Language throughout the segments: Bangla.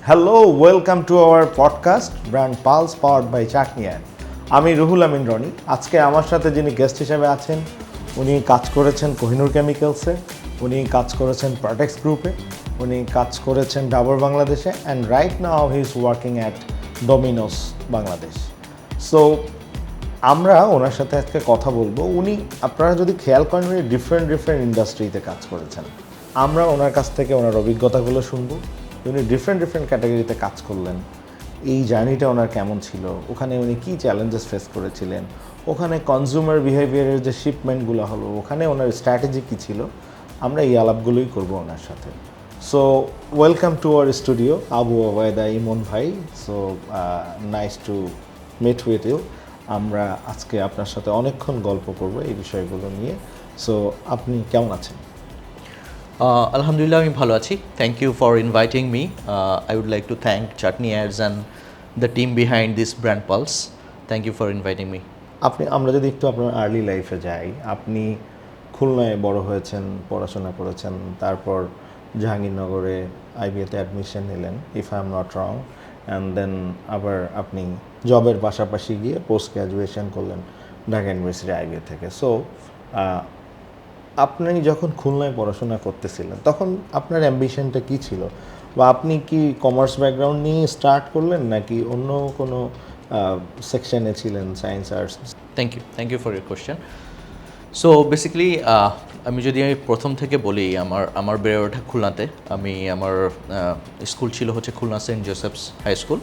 Hello, welcome to our podcast brand pulse powered by Chutney ad. আমি রুহুল আমিন রনি। আজকে আমার সাথে যিনি গেস্ট হিসেবে আছেন, উনি কাজ করেছেন কোহিনুর কেমিক্যালসে, উনি কাজ করেছেন প্রোটেক্স গ্রুপে, উনি কাজ করেছেন ডাবর বাংলাদেশে, and right now he is working at Domino's Bangladesh. So আমরা ওনার সাথে আজকে কথা বলবো। উনি, আপনারা যদি খেয়াল করেন, উনি ডিফারেন্ট ইন্ডাস্ট্রিতে কাজ করেছেন। আমরা ওনার কাছ থেকে ওনার অভিজ্ঞতাগুলো শুনবো। উনি ডিফারেন্ট ক্যাটাগরিতে কাজ করলেন, এই জার্নিটা ওনার কেমন ছিল, ওখানে উনি কী চ্যালেঞ্জেস ফেস করেছিলেন, ওখানে কনজিউমার বিহেভিয়ারের যে শিপমেন্টগুলো হলো ওখানে ওনার স্ট্র্যাটেজি কী ছিল, আমরা এই আলাপগুলোই করবো ওনার সাথে। So welcome to our studio Abu Obaida Emon ভাই। So nice to meet with you. আমরা আজকে আপনার সাথে অনেকক্ষণ গল্প করবো এই বিষয়গুলো নিয়ে। সো আপনি কেমন আছেন? আলহামদুলিল্লাহ, আমি ভালো আছি। Thank you for inviting me. I would like to thank Chutney ads and the team behind this brand pulse. Thank you for inviting me. আমরা যদি একটু আপনার আর্লি লাইফে যাই, আপনি খুলনায় বড় হয়েছেন, পড়াশোনা করেছেন, তারপর জাহাঙ্গীরনগরে আইবিএতে অ্যাডমিশন নিলেন, if I am not wrong, and then আবার আপনি জবের পাশাপাশি গিয়ে পোস্ট গ্র্যাজুয়েশন করলেন ঢাকা ইউনিভার্সিটি আইবিএ থেকে। সো আপনি যখন খুলনায় পড়াশোনা করতেছিলেন তখন আপনার অ্যাম্বিশনটা কী ছিল, বা আপনি কি কমার্স ব্যাকগ্রাউন্ড নিয়ে স্টার্ট করলেন নাকি অন্য কোনো সেকশনে ছিলেন, science arts? Thank you for your question. So basically আমি প্রথম থেকে বলি, আমার বেড়ে ওঠা খুলনাতে। আমার স্কুল ছিল হচ্ছে Khulna Saint Joseph's high school.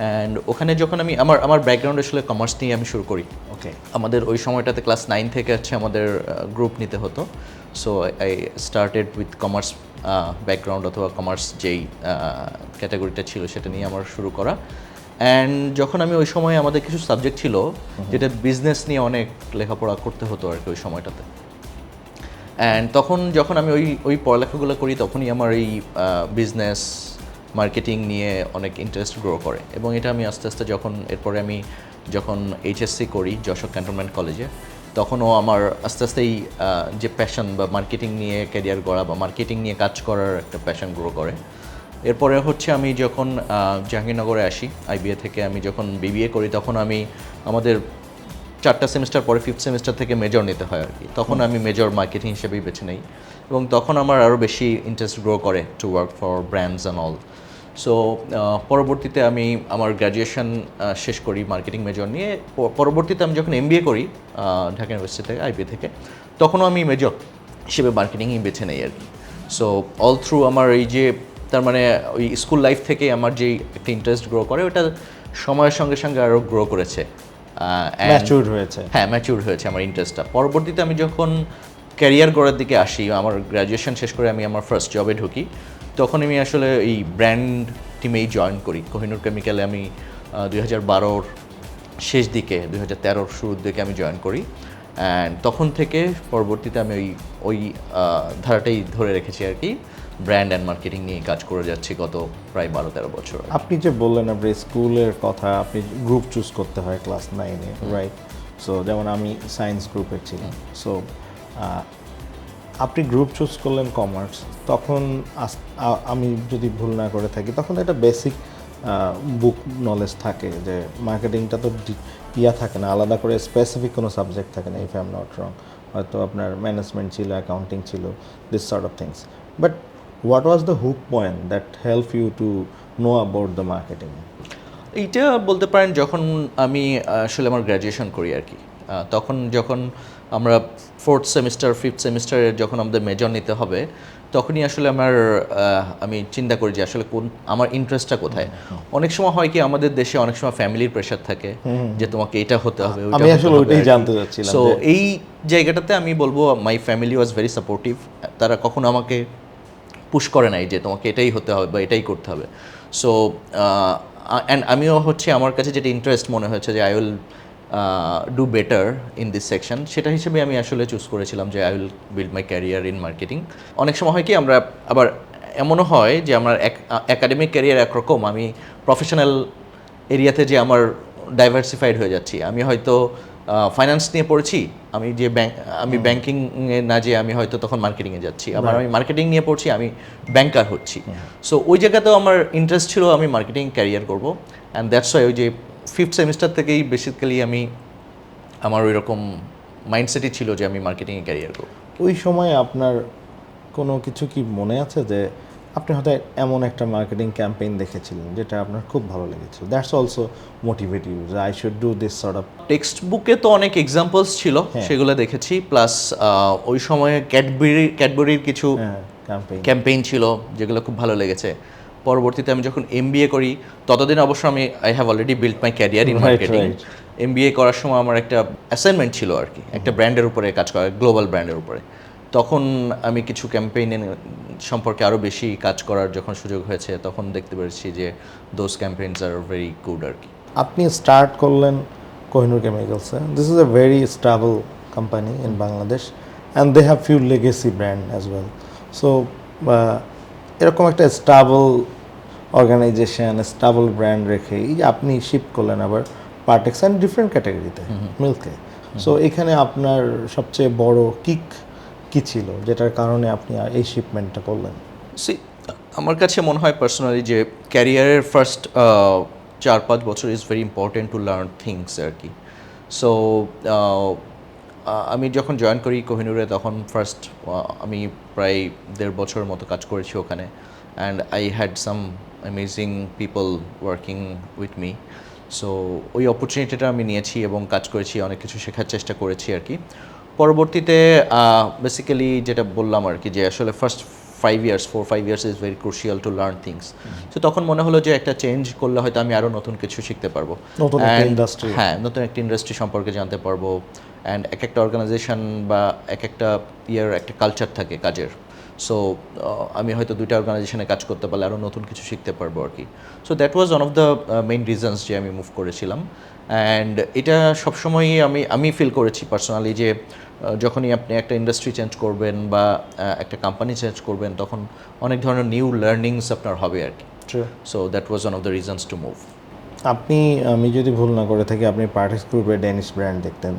And ওখানে যখন আমার ব্যাকগ্রাউন্ড আসলে কমার্স নিয়ে আমি শুরু করি। ওকে। আমাদের ওই সময়টাতে ক্লাস 9 থেকে হচ্ছে আমাদের গ্রুপ নিতে হতো। So I started with commerce background, অথবা কমার্স যেই ক্যাটাগরিটা ছিল সেটা নিয়ে আমার শুরু করা। অ্যান্ড যখন আমি ওই সময়, আমাদের কিছু সাবজেক্ট ছিল যেটা বিজনেস নিয়ে অনেক লেখাপড়া করতে হতো আর কি ওই সময়টাতে। অ্যান্ড তখন যখন আমি ওই পড়ালেখাগুলো করি, তখনই আমার এই বিজনেস মার্কেটিং নিয়ে অনেক ইন্টারেস্ট গ্রো করে। এবং এটা আমি আস্তে আস্তে এরপরে আমি যখন এইচএসসি করি যশোর ক্যান্টনমেন্ট কলেজে, তখনও আমার আস্তে আস্তেই যে প্যাশন বা মার্কেটিং নিয়ে ক্যারিয়ার গড়া বা মার্কেটিং নিয়ে কাজ করার একটা প্যাশন গ্রো করে। এরপরে হচ্ছে আমি যখন জাহাঙ্গীরনগরে আসি আইবিএ থেকে, আমি যখন বিবিএ করি, তখন আমাদের 4টা সেমিস্টার পরে 5th সেমিস্টার থেকে মেজর নিতে হয় আর কি। তখন আমি মেজর মার্কেটিং হিসেবেই বেছে নেই, এবং তখন আমার আরও বেশি ইন্টারেস্ট গ্রো করে to work for brands and all. So পরবর্তীতে আমি আমার গ্র্যাজুয়েশন শেষ করি মার্কেটিং মেজর নিয়ে। পরবর্তীতে আমি যখন এমবিএ করি ঢাকা ইউনিভার্সিটি থেকে, আইবিএ থেকে, তখনও আমি মেজর হিসেবে মার্কেটিংই বেছে নেই আর কি। সো অল থ্রু আমার এই যে, তার মানে ওই স্কুল লাইফ থেকে আমার যেই একটা ইন্টারেস্ট গ্রো করে, ওটা সময়ের সঙ্গে সঙ্গে আরও গ্রো করেছে। ম্যাচিউর হয়েছে। হ্যাঁ, ম্যাচিউর হয়েছে আমার ইন্টারেস্টটা। পরবর্তীতে আমি যখন ক্যারিয়ার গড়ার দিকে আসি, আমার গ্র্যাজুয়েশন শেষ করে আমি আমার ফার্স্ট জবে ঢুকি, তখন আমি আসলে এই ব্র্যান্ড টিমেই জয়েন করি। কোহিনুর কেমিক্যালে আমি 2012-র শেষ দিকে, 2013-র শুরুর দিকে আমি জয়েন করি। অ্যান্ড তখন থেকে পরবর্তীতে আমি ওই ধারাটাই ধরে রেখেছি আর কি। ব্র্যান্ড অ্যান্ড মার্কেটিং নিয়ে কাজ করে যাচ্ছি গত প্রায় 12-13 বছর। আপনি যে বললেন আপনার স্কুলের কথা, আপনি গ্রুপ চুজ করতে হয় ক্লাস 9-এ, রাইট? সো যেমন আমি সায়েন্স গ্রুপের ছিলাম। সো আপনি গ্রুপ চুজ করলেন কমার্স, তখন আমি যদি ভুল না করে থাকি, তখন একটা বেসিক বুক নলেজ থাকে যে মার্কেটিংটা তো থাকে না, আলাদা করে স্পেসিফিক কোনো সাবজেক্ট থাকে না, ইফ আই এম নট রং। হয়তো আপনার ম্যানেজমেন্ট ছিল, অ্যাকাউন্টিং ছিল, this sort of things. But what was the hook point that helped you to know about the marketing? এইটা বলতে পারেন যখন আমি আসলে আমার গ্র্যাজুয়েশন করি আর কি, যখন আমরা 4th সেমিস্টার 5th সেমিস্টারে যখন আমাদের মেজর নিতে হবে, তখনই আসলে আমি চিন্তা করি যে আসলে আমার ইন্টারেস্টটা কোথায়। অনেক সময় হয় কি, আমাদের দেশে অনেক সময় ফ্যামিলির প্রেশার থাকে যে তোমাকে এটা হতে হবে, আমি আসলে ওইটাই জানতে চাচ্ছিলাম। সো এই জায়গাটাতে আমি বলবো my family was very supportive. তারা কখনো আমাকে পুশ করে নাই যে তোমাকে এটাই হতে হবে বা এটাই করতে হবে। সো অ্যান্ড আমিও হচ্ছে, আমার কাছে যেটা ইন্টারেস্ট মনে হয়েছে যে I will do better in this section, সেটা হিসেবে আমি আসলে চুজ করেছিলাম যে I will build my career in marketing. অনেক সময় হয় কি, আমরা আবার এমনও হয় যে আমার একাডেমিক ক্যারিয়ার একরকম, আমি প্রফেশনাল এরিয়াতে যে আমার ডাইভার্সিফাইড হয়ে যাচ্ছি। আমি হয়তো ফাইন্যান্স নিয়ে পড়েছি, আমি যে আমি ব্যাংকিংয়ে না যে আমি হয়তো তখন মার্কেটিংয়ে যাচ্ছি, আবার আমি মার্কেটিং নিয়ে পড়ছি, আমি ব্যাংকার হচ্ছি। সো ওই জায়গাতেও আমার ইন্টারেস্ট ছিল আমি মার্কেটিং ক্যারিয়ার করব, অ্যান্ড দ্যাটস ওয়াই ওই যে 5th সেমিস্টার থেকেই বেসিক্যালি আমার ওই রকম মাইন্ডসেটই ছিল যে আমি মার্কেটিংয়ে ক্যারিয়ার করব। ওই সময় আপনার কোনো কিছু কি মনে আছে যে আপনি হয়তো এমন একটা মার্কেটিং ক্যাম্পেইন দেখেছিলেন যেটা আপনার খুব ভালো লেগেছিল, দ্যাটস অলসো মোটিভেট ইউ যে I should do this sort of? Text বুকে তো অনেক এক্সাম্পলস ছিল, সেগুলো দেখেছি, প্লাস ওই সময়ে ক্যাডবেরির কিছু ক্যাম্পেইন ছিল যেগুলো খুব ভালো লেগেছে। পরবর্তীতে আমি যখন MBA করি, ততদিন অবশ্য I have already build my career in marketing. MBA করার সময় আমার একটা অ্যাসাইনমেন্ট ছিল আর কি, একটা ব্র্যান্ডের উপরে কাজ করা, গ্লোবাল ব্র্যান্ডের উপরে। তখন আমি কিছু ক্যাম্পেইন সম্পর্কে আরও বেশি কাজ করার যখন সুযোগ হয়েছে, তখন দেখতে পেরেছি যে those campaigns are very good আর কি। আপনি স্টার্ট করলেন কোহিনুর কেমিক্যালসে। This is a very stable company in Bangladesh and they have few legacy brand as well. So এরকম একটা স্টেবল অর্গানাইজেশন, স্টেবল ব্র্যান্ড রেখে এই যে আপনি শিফট করলেন আবার পার্টেক্স অ্যান্ড ডিফারেন্ট ক্যাটাগরিতে মিল্কে। সো এখানে আপনার সবচেয়ে বড় কিক কী ছিল যেটার কারণে আপনি এই শিপমেন্টটা করলেন? আমার কাছে মনে হয় পার্সোনালি যে ক্যারিয়ারের ফার্স্ট 4-5 বছর is very important to learn things আর কি। সো আমি যখন জয়েন করি কোহিনুরে, তখন ফার্স্ট আমি প্রায় 1.5 বছরের মতো কাজ করেছি ওখানে, and I had some amazing people working with me. So ওই অপরচুনিটিটা আমি নিয়েছি এবং কাজ করেছি, অনেক কিছু শেখার চেষ্টা করেছি আর কি। পরবর্তীতে বেসিক্যালি যেটা বললাম আর কি, যে আসলে first 4-5 years is very crucial two learn things. তো তখন মনে হলো যে একটা চেঞ্জ করলে হয়তো আমি আরও নতুন কিছু শিখতে পারবো, নতুন একটা ইন্ডাস্ট্রি, হ্যাঁ নতুন একটা ইন্ডাস্ট্রি সম্পর্কে জানতে পারবো, অ্যান্ড এক একটা অর্গানাইজেশন বা এক একটা একটা কালচার থাকে কাজের। সো আমি হয়তো 2টা অর্গানাইজেশনে কাজ করতে পারলে আরও নতুন কিছু শিখতে পারবো আর কি। So that was one of the main reasons যে আমি মুভ করেছিলাম। অ্যান্ড এটা সবসময়ই আমি ফিল করেছি পার্সোনালি যে যখনই আপনি একটা ইন্ডাস্ট্রি চেঞ্জ করবেন বা একটা কোম্পানি চেঞ্জ করবেন, তখন অনেক ধরনের নিউ লার্নিংস আপনার হবে আর কি। So that was one of the reasons to move. আপনি, আমি যদি ভুল না করে থাকি, আপনি পার্টেক্স গ্রুপের ডেনিশ ব্র্যান্ড দেখতেন।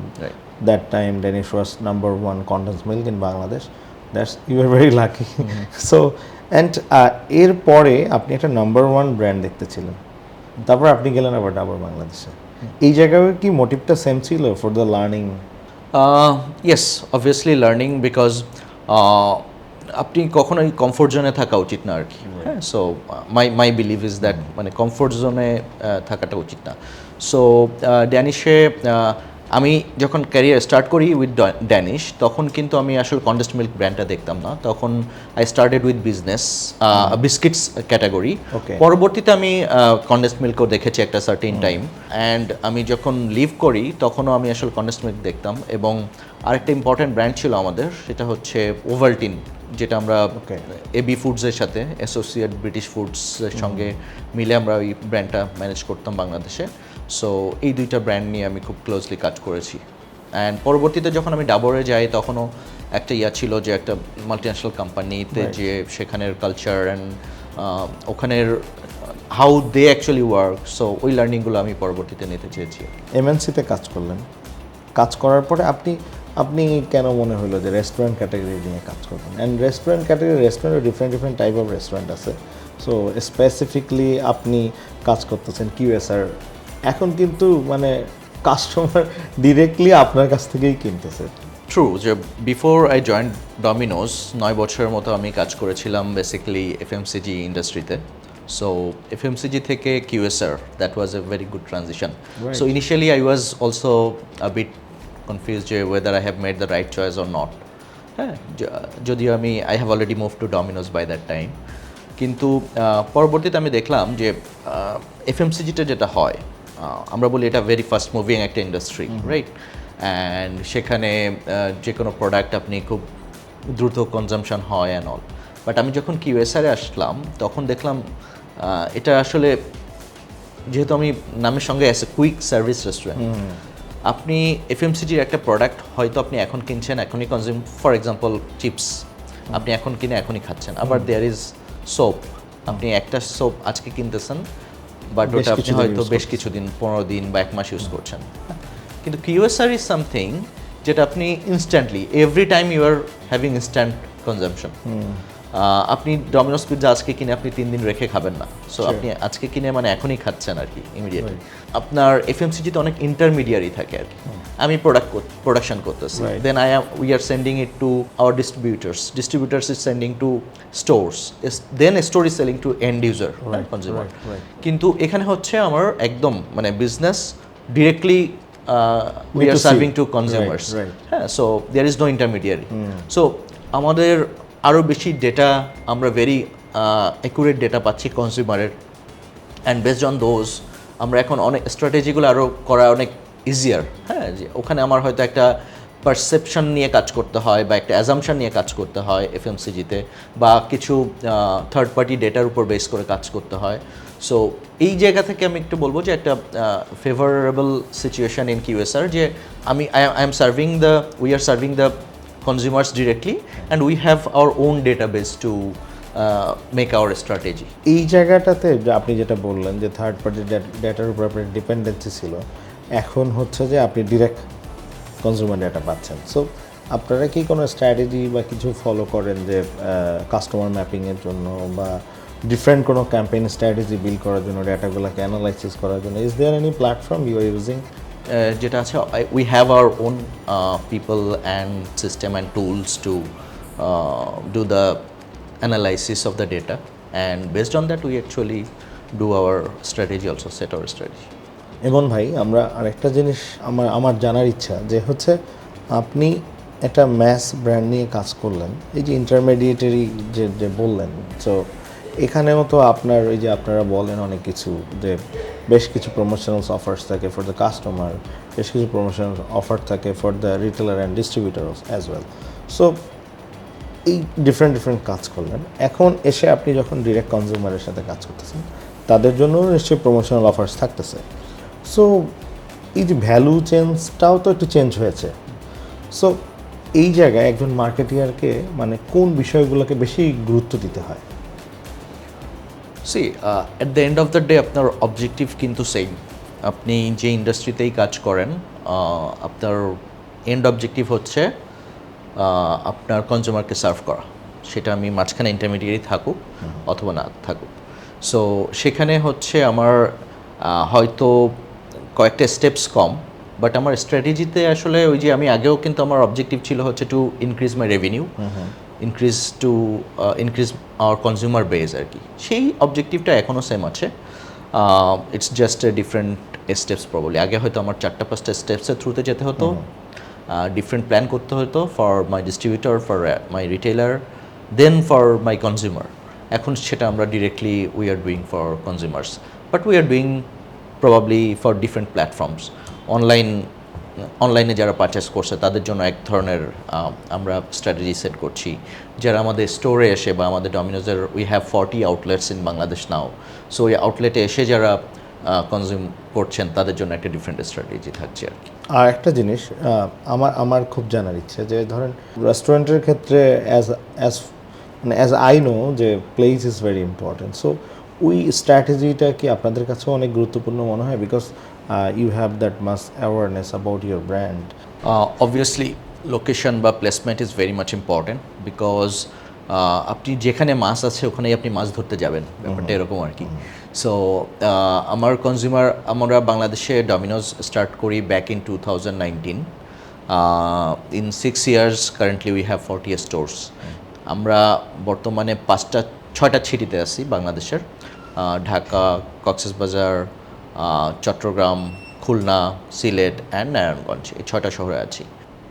That time Danish was number 1 condense milk in Bangladesh. That's you are very lucky. So and এরপরে আপনি একটা নাম্বার 1 ব্র্যান্ড দেখতেছিলেন, তারপর আপনি গেলেন আবার ডাবর বাংলাদেশে। এই জায়গায় কি মোটিভটা সেম ছিল for the learning? Yes, obviously learning, because আপনি কখনোই কমফোর্ট জোনে থাকা উচিত না আর কি। হ্যাঁ, so my believe is that মানে কমফোর্ট জোনে থাকাটা উচিত না। সো ড্যানিশে আমি যখন ক্যারিয়ার স্টার্ট করি উইথ ড্যানিশ, তখন কিন্তু আমি আসলে কন্ডেন্সড মিল্ক ব্র্যান্ডটা দেখতাম না। তখন I started with biscuits category. পরবর্তীতে আমি কন্ডেন্সড মিল্কও দেখেছি একটা সার্টেন টাইম, অ্যান্ড আমি যখন লিভ করি তখনও আমি আসলে কন্ডেন্সড মিল্ক দেখতাম। এবং আরেকটা ইম্পর্টেন্ট ব্র্যান্ড ছিল আমাদের, সেটা হচ্ছে ওভালটিন, যেটা আমরা এবি ফুডসের সাথে অ্যাসোসিয়েট ব্রিটিশ ফুডসের সঙ্গে মিলে আমরা ওই ব্র্যান্ডটা ম্যানেজ করতাম বাংলাদেশে। সো এই 2টা ব্র্যান্ড নিয়ে আমি খুব ক্লোজলি কাজ করেছি। অ্যান্ড পরবর্তীতে যখন আমি ডাবরে যাই, তখনও একটা ছিল যে একটা মাল্টিন্যাশনাল কোম্পানিতে যে সেখানের কালচার অ্যান্ড ওখানের how they actually work, so ওই লার্নিংগুলো আমি পরবর্তীতে নিতে চেয়েছি। এমএনসিতে কাজ করলেন, কাজ করার পরে আপনি কেন মনে হলো যে রেস্টুরেন্ট ক্যাটাগরি নিয়ে কাজ করবেন? অ্যান্ড রেস্টুরেন্টে ডিফারেন্ট টাইপ অফ রেস্টুরেন্ট আছে। সো স্পেসিফিকলি আপনি কাজ করতেছেন QSR। এখন কিন্তু মানে কাস্টমার ডিরেক্টলি আপনার কাছ থেকেই কিনতেছে। ট্রু, যে বিফোর আই জয়েন ডমিনোজ 9 বছরের মতো আমি কাজ করেছিলাম বেসিক্যালি FMCG ইন্ডাস্ট্রিতে। সো FMCG থেকে QSR, that was a very good transition. So initially I was also a bit confused যে whether I have made the right choice or not. হ্যাঁ, যদিও I have already move to Domino's by that time, কিন্তু পরবর্তীতে আমি দেখলাম যে FMCGটা যেটা হয়, আমরা বলি এটা ভেরি ফাস্ট মুভিং একটা ইন্ডাস্ট্রি, রাইট? অ্যান্ড সেখানে যে কোনো প্রোডাক্ট আপনি খুব দ্রুত কনজামশন হয় অ্যান্ড অল। বাট আমি যখন QSR-এ আসলাম, তখন দেখলাম এটা আসলে, যেহেতু আমি নামের সঙ্গে আছে কুইক সার্ভিস রেস্টুরেন্ট, আপনি FMCG-র একটা প্রোডাক্ট হয়তো আপনি এখন কিনছেন, এখনই কনজিউম, ফর এক্সাম্পল চিপস আপনি এখন কিনে এখনই খাচ্ছেন। আবার দেয়ার ইজ সোপ, আপনি একটা সোপ আজকে কিনতেছেন, বাট ওটা আপনি হয়তো বেশ কিছুদিন, 15 দিন বা 1 মাস ইউজ করছেন। কিন্তু কিউএসআর ইজ সামথিং যেটা আপনি instantly every time you are having instant consumption. আপনি ডমিনোস পিৎজা আজকে কিনে আপনি 3 দিন রেখে খাবেন না, সো আপনি আজকে কিনে মানে এখনই খাচ্ছেন আর কি ইমিডিয়েটলি। আপনার এফএমসিজিতে অনেক ইন্টারমিডিয়ারি থাকে আর কি। আমি প্রোডাকশন করতেছি, then we are sending it to our distributors is sending to stores, then store is selling to end user consumer. কিন্তু এখানে হচ্ছে আমার একদম মানে business directly we are serving to consumers. হ্যাঁ, so there is no intermediary. So আমাদের আরও বেশি ডেটা, আমরা ভেরি অ্যাকুরেট ডেটা পাচ্ছি কনজিউমারের, অ্যান্ড বেসড অন দোজ আমরা এখন অনেক স্ট্র্যাটেজিগুলো আরও করা অনেক ইজিয়ার। হ্যাঁ, যে ওখানে আমার হয়তো একটা পারসেপশন নিয়ে কাজ করতে হয় বা একটা অ্যাজামশন নিয়ে কাজ করতে হয় এফএমসিজিতে, বা কিছু থার্ড পার্টি ডেটার উপর বেস করে কাজ করতে হয়। সো এই জায়গা থেকে আমি একটু বলবো যে একটা ফেভারেবল সিচুয়েশন ইন কিউএসআর, যে I am serving we are serving the consumers directly and we have our own database to make our strategy. এই জায়গাটাতে যে আপনি যেটা বললেন যে থার্ড পার্টি ডেটার উপর আপনার ডিপেন্ডেন্সি ছিল, এখন হচ্ছে যে আপনি ডিরেক্ট কনজিউমার ডেটা পাচ্ছেন। সো আপনারা কি কোনো স্ট্র্যাটেজি বা কিছু ফলো করেন যে কাস্টমার ম্যাপিংয়ের জন্য বা ডিফারেন্ট কোনো ক্যাম্পেইন স্ট্র্যাটেজি বিল্ড করার জন্য, ডেটাগুলোকে অ্যানালাইসিস করার জন্য? Is there any platform you are using? যেটা আছে, we have our own people and system and tools to do the analysis of the data, and based on that we actually do our strategy, also set our strategy. এবং ভাই, আমরা আরেকটা জিনিস আমার জানার ইচ্ছা যে হচ্ছে আপনি একটা ম্যাস ব্র্যান্ড নিয়ে কাজ করলেন, এই যে ইন্টারমিডিয়েটারি যে বললেন, সো এখানেও তো আপনার ওই যে আপনারা বলেন অনেক কিছু, যে বেশ কিছু প্রমোশনালস অফার্স থাকে ফর দ্য কাস্টমার, বেশ কিছু প্রমোশনাল অফার থাকে for the retailer and distributors as well. So এই ডিফারেন্ট কাজ করলেন, এখন এসে আপনি যখন ডিরেক্ট কনজিউমারের সাথে কাজ করতেছেন, তাদের জন্য নিশ্চয়ই প্রমোশনাল অফার্স থাকতেছে। সো এই যে ভ্যালু চেঞ্জটাও তো একটু চেঞ্জ হয়েছে। সো এই জায়গায় একজন মার্কেটিয়ারকে মানে কোন বিষয়গুলোকে বেশি গুরুত্ব দিতে হয়? At the end of the day আপনার অবজেক্টিভ কিন্তু সেম। আপনি যে ইন্ডাস্ট্রিতেই কাজ করেন, আপনার এন্ড অবজেক্টিভ হচ্ছে আপনার কনজিউমারকে সার্ভ করা, সেটা আমি মাঝখানে ইন্টারমিডিয়েট থাকুক অথবা না থাকুক। সো সেখানে হচ্ছে আমার হয়তো কয়েকটা স্টেপস কম, বাট আমার স্ট্র্যাটেজিতে আসলে ওই যে আমি আগেও কিন্তু আমার অবজেক্টিভ ছিল হচ্ছে to increase my revenue, increase our consumer base আর কি। সেই অবজেক্টিভটা এখনও সেম আছে, it's just a different steps probably. আগে হয়তো আমার 4-5টা স্টেপসের থ্রুতে যেতে হতো, ডিফারেন্ট প্ল্যান করতে হতো for my distributor, for my retailer, then for my consumer. এখন সেটা আমরা directly we are doing for consumers, but we are doing probably for different platforms. অনলাইনে যারা পারচেস করছে তাদের জন্য এক ধরনের আমরা স্ট্র্যাটেজি সেট করছি। যারা আমাদের স্টোরে এসে বা আমাদের ডমিনোজের, we have 40 outlets in Bangladesh now, so ওই আউটলেটে এসে যারা কনজিউম করছেন তাদের জন্য একটা ডিফারেন্ট স্ট্র্যাটেজি থাকছে আর কি। আর একটা জিনিস আমার খুব জানার ইচ্ছে, যে ধরেন রেস্টুরেন্টের ক্ষেত্রে অ্যাজ আই নো যে place is very important. So ওই স্ট্র্যাটেজিটা কি আপনাদের কাছেও অনেক গুরুত্বপূর্ণ মনে হয়? Because you have that much awareness about your brand. Obviously location বা placement is very much important, because আপনি যেখানে মাছ আছে ওখানেই আপনি মাছ ধরতে যাবেন, ব্যাপারটা এরকম আর কি। সো আমার কনজিউমার, আমরা বাংলাদেশে ডমিনোজ স্টার্ট করি back in 2019। In 6 years currently we have 40 stores. আমরা বর্তমানে 6টা সিটিতে আছি বাংলাদেশের, ঢাকা, কক্সবাজার, চট্টগ্রাম, খুলনা, সিলেট অ্যান্ড নারায়ণগঞ্জ, এই 6টা শহরে আছি।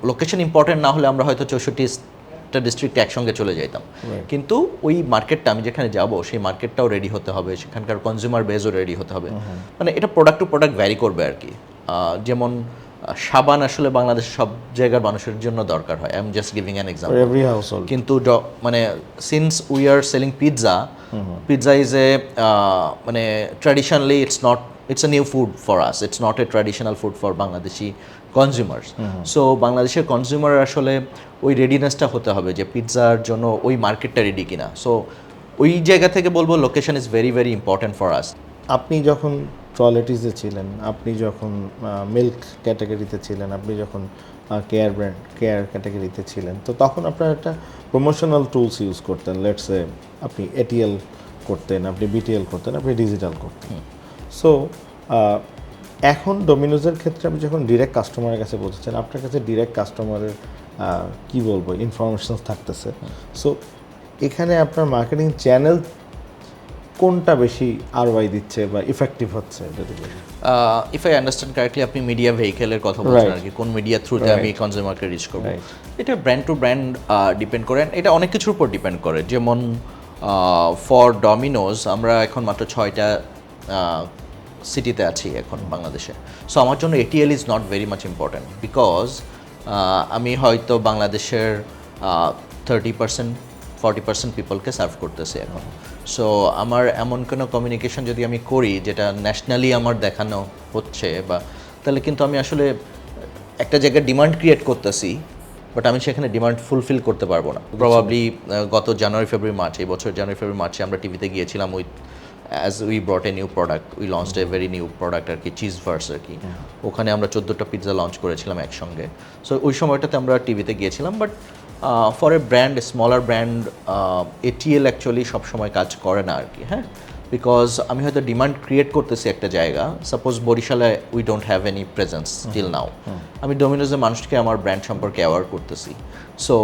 লোকেশন ইম্পর্টেন্ট না হলে আমরা হয়তো 64টা ডিস্ট্রিক্টে একসঙ্গে চলে যেতাম, কিন্তু ওই মার্কেটটা আমি যেখানে যাব সেই মার্কেটটাও রেডি হতে হবে, সেখানকার কনজিউমার বেসও রেডি হতে হবে। মানে এটা প্রোডাক্ট টু প্রোডাক্ট ভ্যারি করবে আর কি। যেমন সাবান আসলে বাংলাদেশের সব জায়গার মানুষের জন্য দরকার হয়, I am just giving an example, every household. কিন্তু মানে since we are selling pizza is a মানে traditionally it's a new food for us, it's not a traditional food for Bangladeshi consumers. So বাংলাদেশের কনজিউমার আসলে ওই রেডিনেসটা হতে হবে যে পিৎজার জন্য ওই মার্কেটটা রেডি কিনা। সো ওই জায়গা থেকে বলবো location is very very important for us. আপনি যখন টয়লেটিসে ছিলেন, আপনি যখন মিল্ক ক্যাটাগরিতে ছিলেন, আপনি যখন কেয়ার ক্যাটাগরিতে ছিলেন, তো তখন আপনার একটা প্রমোশনাল টুলস ইউজ করতেন। লেটসে আপনি এটিএল করতেন, আপনি বিটিএল করতেন, আপনি ডিজিটাল করতেন। সো এখন ডোমিনোজের ক্ষেত্রে আপনি যখন ডিরেক্ট কাস্টমারের কাছে পৌঁছেছেন, আপনার কাছে ডিরেক্ট কাস্টমারের কি বলবো ইনফরমেশন থাকতেছে। সো এখানে আপনার মার্কেটিং চ্যানেল কোনটা বেশি আরওয়াই দিচ্ছে বা ইফেক্টিভ হচ্ছে যদি বলি? ইফ আই আন্ডারস্ট্যান্ড কারেক্টলি আপনি মিডিয়া ভেহিকেলের কথা বলছেন আর কি, কোন মিডিয়া থ্রুতে আমি কনজিউমারকে রিচ করব। এটা ব্র্যান্ড টু ব্র্যান্ড ডিপেন্ড করে, এটা অনেক কিছুর উপর ডিপেন্ড করে। যেমন ফর ডমিনোজ আমরা এখন মাত্র 6টা সিটিতে আছি এখন বাংলাদেশে। সো আমার জন্য ATL is not very much important, because আমি হয়তো বাংলাদেশের 30% 40% পিপলকে সার্ভ করতেছি এখন। সো আমার এমন কোনো কমিউনিকেশন যদি আমি করি যেটা ন্যাশনালি আমার দেখানো হচ্ছে, বা তাহলে কিন্তু আমি আসলে একটা জায়গায় ডিমান্ড ক্রিয়েট করতেছি, বাট আমি সেখানে ডিমান্ড ফুলফিল করতে পারবো না। প্রবাবলি গত জানুয়ারি ফেব্রুয়ারি মার্চ, এই বছর জানুয়ারি ফেব্রুয়ারি মার্চে আমরা টিভিতে গিয়েছিলাম with as we brought a new product, we launched a very new product আর কি, চিজ ভার্স আর কি। ওখানে আমরা 14টা পিৎজা লঞ্চ করেছিলাম একসঙ্গে। সো ওই সময়টাতে আমরা টিভিতে গিয়েছিলাম। But for a brand, smaller brand, ATL actually সবসময় কাজ করে না আর কি, হ্যাঁ। বিকজ আমি হয়তো ডিমান্ড ক্রিয়েট করতেছি একটা জায়গা, সাপোজ বরিশালে we don't have any presence still now, আমি ডোমিনোজের মানুষকে আমার ব্র্যান্ড সম্পর্কে অ্যাওয়ার করতেছি। সো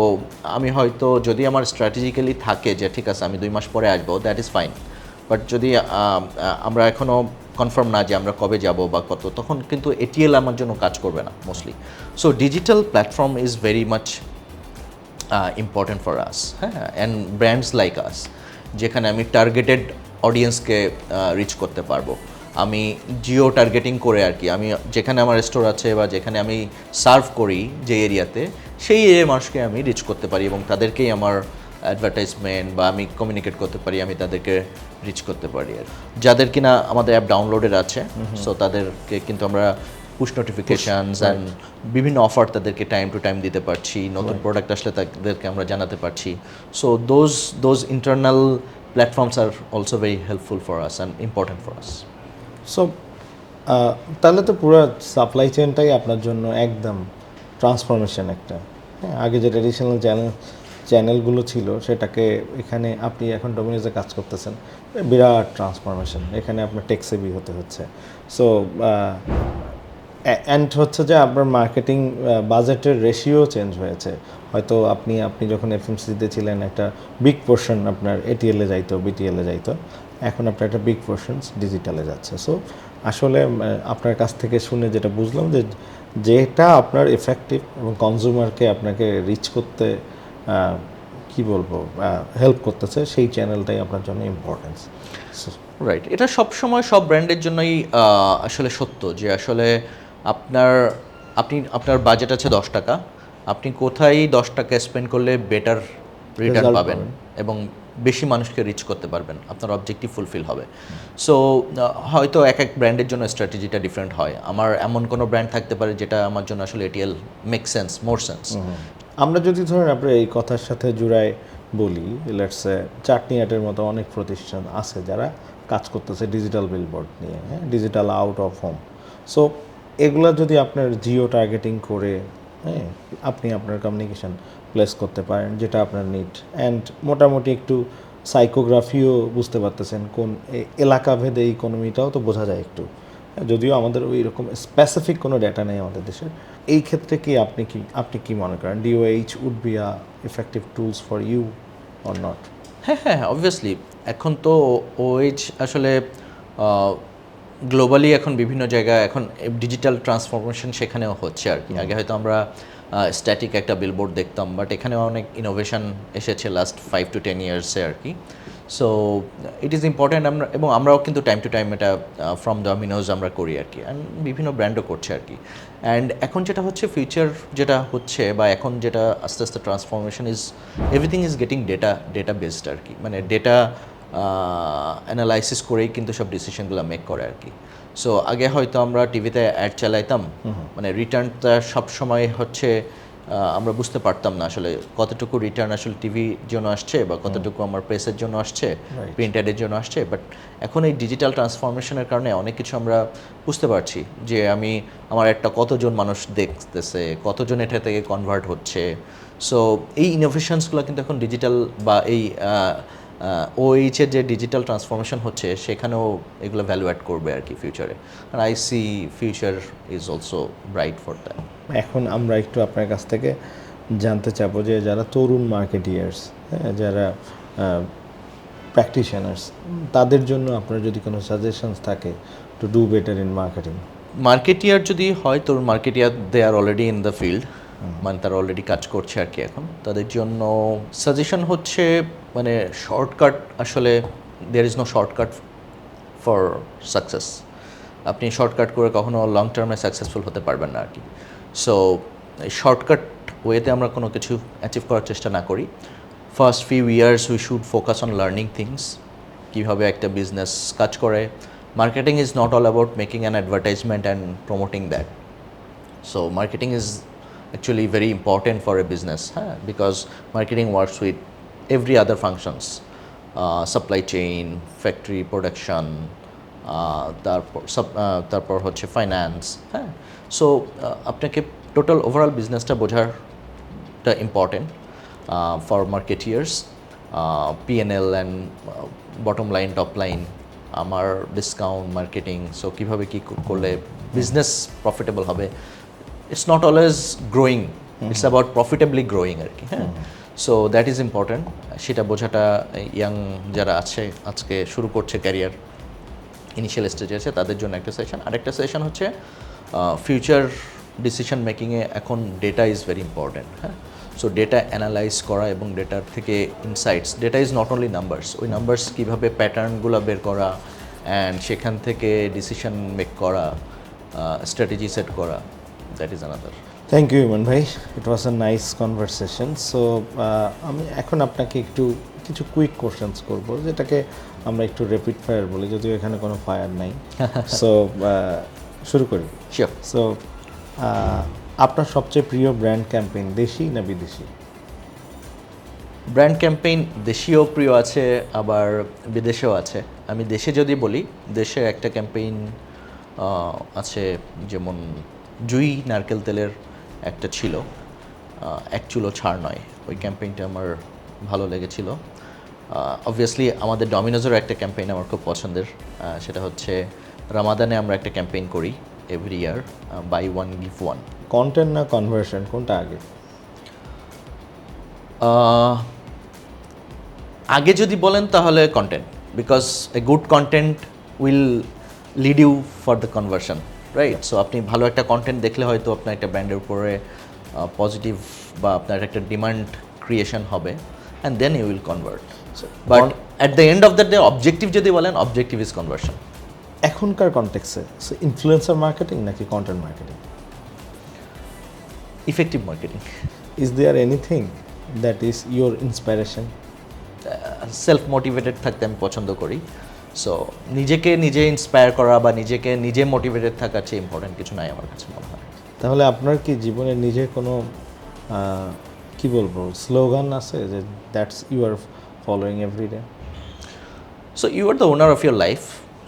আমি হয়তো যদি আমার স্ট্র্যাটেজিক্যালি থাকে যে ঠিক আছে আমি 2 মাস পরে আসবো, দ্যাট ইজ ফাইন। বাট যদি আমরা এখনও কনফার্ম না যে আমরা কবে যাব বা কত, তখন কিন্তু এটিএল আমার জন্য কাজ করবে না mostly. So digital platform is very much important for us, হ্যাঁ, অ্যান্ড ব্র্যান্ডস লাইক আস, যেখানে আমি টার্গেটেড অডিয়েন্সকে রিচ করতে পারবো। আমি জিও টার্গেটিং করে আর কি, আমি যেখানে আমার স্টোর আছে বা যেখানে আমি সার্ভ করি যে এরিয়াতে, সেই এরিয়ার মানুষকে আমি রিচ করতে পারি এবং তাদেরকেই আমার অ্যাডভার্টাইজমেন্ট বা আমি কমিউনিকেট করতে পারি, আমি তাদেরকে রিচ করতে পারি। আর যাদের কিনা আমাদের অ্যাপ ডাউনলোডেড আছে, সো তাদেরকে কিন্তু আমরা পুশ নোটিফিকেশনস অ্যান্ড বিভিন্ন অফার তাদেরকে টাইম টু টাইম দিতে পারছি, নতুন প্রোডাক্ট আসলে তাদেরকে আমরা জানাতে পারছি। So those internal platforms are also very helpful for us and important for us. So তাহলে তো পুরো সাপ্লাই চেনটাই আপনার জন্য একদম ট্রান্সফরমেশন একটা। হ্যাঁ, আগে যে ট্র্যাডিশনাল চ্যানেলগুলো ছিল সেটাকে এখানে আপনি এখন ডোমিনোজে কাজ করতেছেন, বিরাট ট্রান্সফরমেশন। এখানে আপনার টেকসেভি হতে হচ্ছে। সো অ্যান্ড হচ্ছে যে আপনার মার্কেটিং বাজেটের রেশিও চেঞ্জ হয়েছে। হয়তো আপনি যখন এফএমসিতে ছিলেন একটা বিগ পোর্শন আপনার এটিএলে যাইতো, বিটিএলে যাইতো, এখন আপনার একটা বিগ পোর্শনস ডিজিটালে যাচ্ছে। সো আসলে আপনার কাছ থেকে শুনে যেটা বুঝলাম যে যেটা আপনার এফেক্টিভ এবং কনজিউমারকে আপনাকে রিচ করতে কি বলবো হেল্প করতেছে, সেই চ্যানেলটাই আপনার জন্য ইম্পর্টেন্স। রাইট, এটা সবসময় সব ব্র্যান্ডের জন্যই আসলে সত্য যে আসলে আপনার বাজেট আছে 10 টাকা, আপনি কোথায় 10 টাকা স্পেন্ড করলে বেটার রিটার্ন পাবেন এবং বেশি মানুষকে রিচ করতে পারবেন, আপনার অবজেক্টিভ ফুলফিল হবে। সো হয়তো এক এক ব্র্যান্ডের জন্য স্ট্র্যাটেজিটা ডিফারেন্ট হয়। আমার এমন কোনো ব্র্যান্ড থাকতে পারে যেটা আমার জন্য আসলে এটিএল মেক সেন্স, মোর সেন্স। আমরা যদি ধরেন আপনার এই কথার সাথে জুড়ায় বলি, লেটসে চাটনি আর্টের মতো অনেক প্রতিষ্ঠান আছে যারা কাজ করতেছে ডিজিটাল বিলবোর্ড নিয়ে, হ্যাঁ, digital out of home. So এগুলা যদি আপনার জিও টার্গেটিং করে, হ্যাঁ, আপনি আপনার কমিউনিকেশন প্লেস করতে পারেন যেটা আপনার নিড, অ্যান্ড মোটামুটি একটু সাইকোগ্রাফিও বুঝতে পারতেছেন, কোন এলাকা ভেদে ইকোনমিটাও তো বোঝা যায় একটু, যদিও আমাদের ওই রকম স্পেসিফিক কোনো ডেটা নেই আমাদের দেশের। এই ক্ষেত্রে কি আপনি কি মনে করেন DOH would be a effective tools for you or not? হ্যাঁ, অবভিয়াসলি। এখন তো ওএইচ আসলে গ্লোবালি এখন বিভিন্ন জায়গায় এখন ডিজিটাল ট্রান্সফরমেশন সেখানেও হচ্ছে আর কি। আগে হয়তো আমরা স্ট্যাটিক একটা বিলবোর্ড দেখতাম, বাট এখানেও অনেক ইনোভেশন এসেছে লাস্ট 5 to 10 ইয়ার্সে আর কি। সো ইট ইজ ইম্পর্ট্যান্ট, আমরাও কিন্তু টাইম টু টাইম এটা ফ্রম ডমিনোজ আমরা করি আর কি, অ্যান্ড বিভিন্ন ব্র্যান্ডও করছে আর কি। অ্যান্ড এখন যেটা হচ্ছে ফিউচার যেটা হচ্ছে বা এখন যেটা আস্তে আস্তে transformation is everything is getting data based আর কি, মানে ডেটা অ্যানালাইসিস করেই কিন্তু সব ডিসিশনগুলো মেক করে আর কি। সো আগে হয়তো আমরা টিভিতে অ্যাড চালাইতাম, মানে রিটার্নটা সবসময় হচ্ছে আমরা বুঝতে পারতাম না আসলে কতটুকু রিটার্ন আসলে টিভির জন্য আসছে বা কতটুকু আমার প্রেসের জন্য আসছে, প্রিন্ট অ্যাডের জন্য আসছে। বাট এখন এই ডিজিটাল ট্রান্সফরমেশনের কারণে অনেক কিছু আমরা বুঝতে পারছি যে আমার একটা কতজন মানুষ দেখতেছে, কতজন এটা থেকে কনভার্ট হচ্ছে। সো এই ইনোভেশনসগুলো কিন্তু এখন ডিজিটাল বা এই ওএইচের যে ডিজিটাল ট্রান্সফরমেশন হচ্ছে সেখানেও এগুলো ভ্যালু অ্যাড করবে আর কি ফিউচারে। আর I see future is also bright for that. এখন আমরা একটু আপনার কাছ থেকে জানতে চাবো যে যারা তরুণ মার্কেটিয়ার্স, হ্যাঁ, যারা প্র্যাকটিশনার্স, তাদের জন্য আপনার যদি কোনো সাজেশনস থাকে to do better in marketing. Marketer যদি হয় তো marketer they are already in the field, মানে তারা অলরেডি কাজ করছে আর কি। এখন তাদের জন্য সাজেশন হচ্ছে মানে শর্টকাট, আসলে there is no shortcut for success. আপনি শর্টকাট করে কখনো লং টার্মে সাকসেসফুল হতে পারবেন না আর কি। সো এই শর্টকাট ওয়েতে আমরা কোনো কিছু অ্যাচিভ করার চেষ্টা না করি। First few years we should focus on learning things, কীভাবে একটা বিজনেস কাজ করে। Marketing is not all about making an advertisement and promoting that. So marketing is actually very important for a business, because marketing works with every other functions, supply chain, factory production, তারপর হচ্ছে ফাইন্যান্স। হ্যাঁ, সো আপনাকে টোটাল ওভারঅল বিজনেসটা বোঝারটা important for marketers. PNL and bottom line, top line, আমার ডিসকাউন্ট, মার্কেটিং, সো কীভাবে কী করলে বিজনেস প্রফিটেবল হবে। It's not always growing, it's about profitably growing আর কি। হ্যাঁ, সো দ্যাট ইজ ইম্পর্ট্যান্ট। সেটা বোঝাটা ইয়াং যারা আছে আজকে শুরু করছে ক্যারিয়ার, ইনিশিয়াল স্টেজে আছে, তাদের জন্য একটা সেশন। আরেকটা সেশন হচ্ছে ফিউচার ডিসিশন মেকিংয়ে এখন ডেটা ইজ ভেরি ইম্পর্ট্যান্ট। হ্যাঁ, সো ডেটা অ্যানালাইজ করা এবং ডেটার থেকে insights, data is not only numbers, ওই নাম্বারস কীভাবে প্যাটার্নগুলো বের করা অ্যান্ড সেখান থেকে ডিসিশন মেক করা, স্ট্র্যাটেজি সেট করা, that is another. Thank you Emon ভাই, it was a nice conversation. So আমি এখন আপনাকে একটু কিছু কুইক কোশ্চেন্স করবো, যেটাকে আমরা একটু র্যাপিড ফায়ার বলি, যদিও এখানে কোনো ফায়ার নাই। সো শুরু করি। শিওর। সো আপনার সবচেয়ে প্রিয় ব্র্যান্ড ক্যাম্পেইন দেশি না বিদেশি? ব্র্যান্ড ক্যাম্পেইন দেশীয় প্রিয় আছে, আবার বিদেশেও আছে। আমি দেশে যদি বলি, দেশে একটা ক্যাম্পেইন আছে, যেমন জুই নারকেল তেলের একটা ছিল, এক চুলো ছাড় নয়, ওই ক্যাম্পেইনটা আমার ভালো লেগেছিল। অবভিয়াসলি আমাদের ডমিনোজেরও একটা ক্যাম্পেইন আমার খুব পছন্দের, সেটা হচ্ছে রামাদানে আমরা একটা ক্যাম্পেইন করি every year, buy one give one. Content না কনভার্সন, কোনটা আগে? আগে যদি বলেন তাহলে content, because a good content will lead you for the conversion, right? So আপনি ভালো একটা কন্টেন্ট দেখলে হয়তো আপনার একটা ব্র্যান্ডের উপরে পজিটিভ বা আপনার একটা ডিমান্ড ক্রিয়েশন হবে, and then you will convert. But at the end of the day objective যদি বলেন, অবজেক্টিভ ইজ কনভার্সন। এখনকার কনটেক্সে ইনফ্লুয়েন্সার মার্কেটিং নাকি content marketing? Effective marketing. Is there anything that is your inspiration? Self motivated থাকতে আমি পছন্দ করি। সো নিজেকে নিজে ইন্সপায়ার করা বা নিজেকে নিজে মোটিভেটেড থাকার চেয়ে ইম্পর্টেন্ট কিছু নাই আমার কাছে মনে হয়। তাহলে আপনার কি জীবনে নিজের কোনো কি বলবো স্লোগান আছে যে that's you are following everyday? So you are the owner of your life,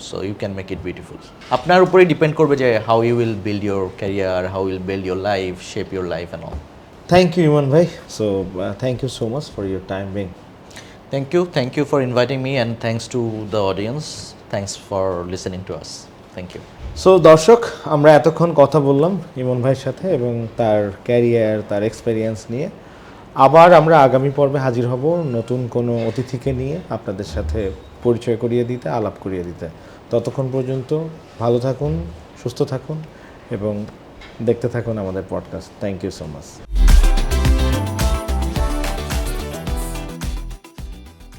so you can make it beautiful. আপনার উপরেই ডিপেন্ড করবে যে how you will build your career, how will build your life, shape your life and all. Thank you Emon ভাই। So thank you so much for your time being. Thank you for inviting me, and thanks to the audience. Thanks for listening to us. Thank you. So দর্শক, আমরা এতক্ষণ কথা বললাম ইমন ভাইয়ের সাথে এবং তার ক্যারিয়ার, তার এক্সপেরিয়েন্স নিয়ে। আবার আমরা আগামী পর্বে হাজির হব নতুন কোনো অতিথিকে নিয়ে, আপনাদের সাথে পরিচয় করিয়ে দিতে, আলাপ করিয়ে দিতে। ততক্ষণ পর্যন্ত ভালো থাকুন, সুস্থ থাকুন এবং দেখতে থাকুন আমাদের podcast. Thank you so much.